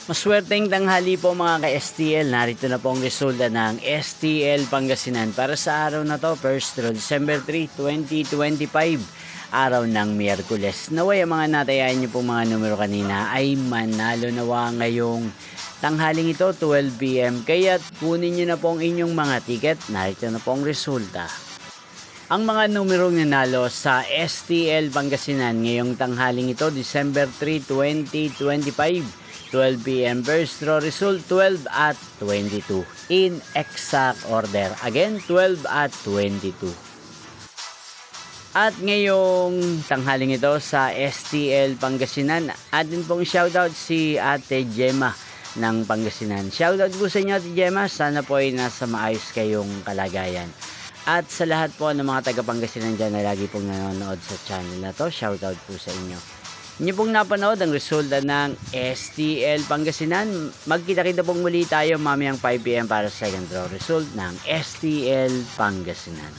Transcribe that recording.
Maswerteng tanghali po mga ka-STL. Narito na po ang resulta ng STL Pangasinan para sa araw na to, December 3, 2025, araw ng Miyerkules. Naway ang mga natayaan niyo pong mga numero kanina ay manalo nawa ngayong tanghaling ito, 12 PM. Kaya kunin niyo na po ang inyong mga ticket. Narito na po ang resulta. Ang mga numerong nanalo sa STL Pangasinan ngayong tanghaling ito, December 3, 2025, 12 PM first draw result 12 at 22 in exact order. Again, 12 at 22. At ngayong tanghaling ito sa STL Pangasinan, atin pong shoutout si Ate Gemma ng Pangasinan. Shoutout po sa inyo, Ate Gemma. Sana po ay nasa maayos kayong kalagayan. At sa lahat po ng mga taga Pangasinan dyan na lagi pong nanonood sa channel na to, shoutout po sa inyo. Inyo pong napanood ang resulta ng STL Pangasinan. Magkita-kita pong muli tayo mamayang 5 PM para sa second draw result ng STL Pangasinan.